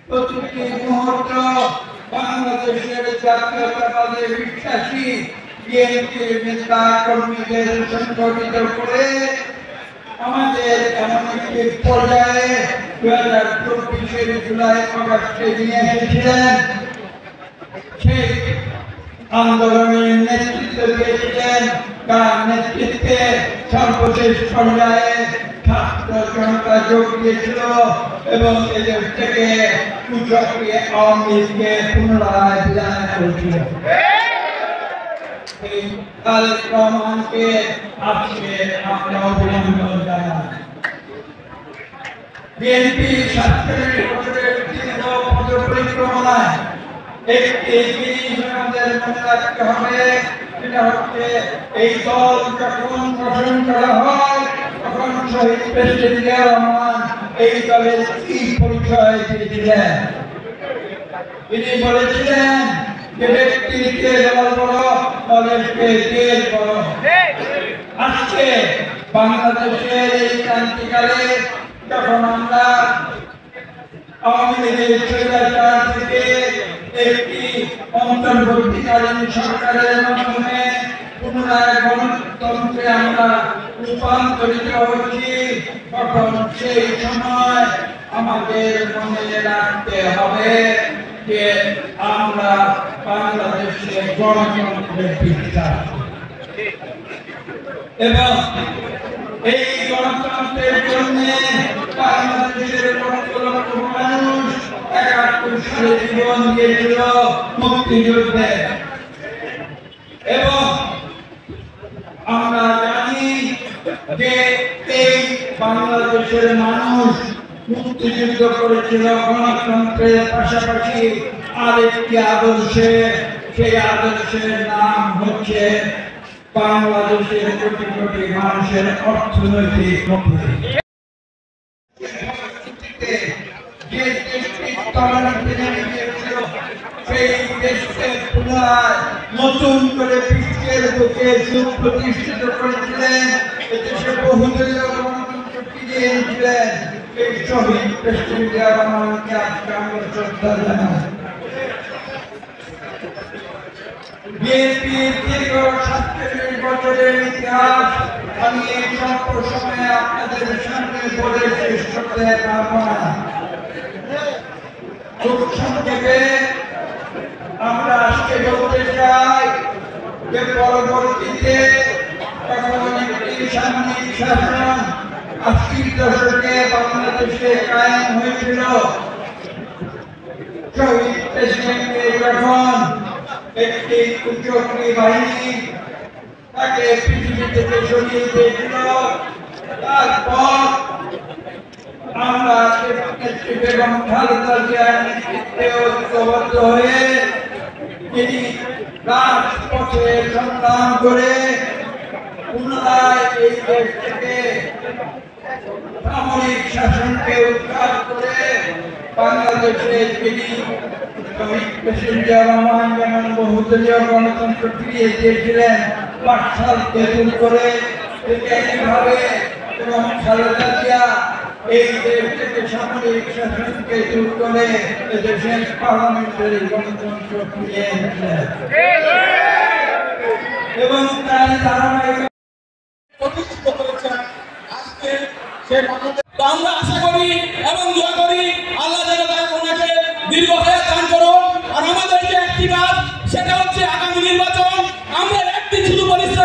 প্রতিটি মুহূর্ত বাংলাদেশের জাতীয়তাবাদে বিশ্বাসী বিএনপির নেতা কর্মীদের সংগঠিত করে আমাদের এমন একটি পর্যায়ে 2024 জুলাই আগস্টে নিয়ে এসেছিলেন। সেই আন্দোলনের নেতৃত্ব দিয়েছিলেন, তার নেতৃত্বে সর্বশেষ পর্যায়ে ছাত্র জনতা যোগ দিয়েছিল এবং এদের থেকে সক্রিয় আওয়ামী লীগকে পুনরায় বিদায় করেছিল। এই তারেক রহমানকে আজকে আমরা অভিনন্দন জানাই। বিএনপি 47 বছরের দীর্ঘ পথ পরিক্রমায় একটি জিনিস আমাদের মনে রাখতে হবে, সেটা হচ্ছে এই দল যখন গঠন করা হয় তখন শহীদ প্রেসিডেন্ট জিয়া রহমান এই দলের কি পরিচয় দিয়েছিলেন। তিনি বলেছিলেন যে ব্যক্তিকে দল বড়, দলের দেশ বড়। আজকে বাংলাদেশের এই ক্রান্তিকালে যখন আমরা আওয়ামী লীগের স্বৈরাচার থেকে একটি অন্তর্বর্তীকালীন সরকারের মাধ্যমে পুনরায় গণতন্ত্রে আমরা রূপান্তরিত হচ্ছি, তখন সেই সময় আমাদের মনে রাখতে হবে যে আমরা বাংলাদেশে গণতন্ত্রের বিশ্বাস এবং এই গণতন্ত্রের জন্য বাংলাদেশের লক্ষ লক্ষ মানুষ 71 সালে জীবন দিয়েছিল মুক্তিযুদ্ধে। এবং আমরা জানি যে এই বাংলাদেশের মানুষ মুক্তিযুদ্ধ করেছিল গণতন্ত্রের পাশাপাশি আরেকটি আদর্শে, সেই আদর্শের নাম হচ্ছে বাংলাদেশের কোটি কোটি মানুষের অর্থনৈতিক মুক্তি। যে দেশটি সেই দেশকে পুনরায় নতুন করে বিশ্বের বুকে সুপ্রতিষ্ঠিত করেছিলেন, এদেশে বহুদলীয় গণতন্ত্র ফিরিয়ে এনেছিলেন এই শহীদ প্রেসিডেন্ট জিয়া রহমানকে আজকে আমরা শ্রদ্ধা জানাই। বিএনপির দীর্ঘ 47 বছরের ইতিহাস আমি এই স্বল্প সময়ে আপনাদের সামনে বলে শেষ করতে পারবো না। খুব সংক্ষেপে আমরা আজকে বলতে চাই যে পরবর্তীতে যখন একটি সামরিক শাসন 80 দশকে বাংলাদেশে কায়েম হয়েছিল, শহীদ প্রেসিডেন্টকে যখন একটি কুচক্রী বাহিনী তাকে পৃথিবী থেকে সরিয়ে দিয়েছিল, তারপর আমরা বেগম খালেদা জিয়ার নেতৃত্বে ঐক্যবদ্ধ হয়ে তিনি রাজপথে সংগ্রাম করে পুনরায় এই দেশ থেকে সামরিক শাসনকে উদ্ধার করে বাংলাদেশে তিনি শহীদ প্রেসিডেন্ট জিয়া রহমান যেমন বহুদলীয় গণতন্ত্র ফিরিয়ে দিয়েছিলেন 5 সাল তেতুল করে, একইভাবে এবং খালেদা জিয়া এই দেশ থেকে সামরিক শাসনকে দূর করে দেশের পার্লামেন্টারি গণতন্ত্র ফিরিয়ে এনেছিলেন এবং তার ধারাবাহিক প্রতিষ্ঠিত করেছেন। আজকে সে আমরা আশা করি এবং দোয়া করি আল্লাহ যেন তার ওনাকে দীর্ঘ হায়াত দান করুন। আর আমাদের যে একটি কাজ, সেটা হচ্ছে আগামী নির্বাচন আমরা একটি শুধু পরিশ্রম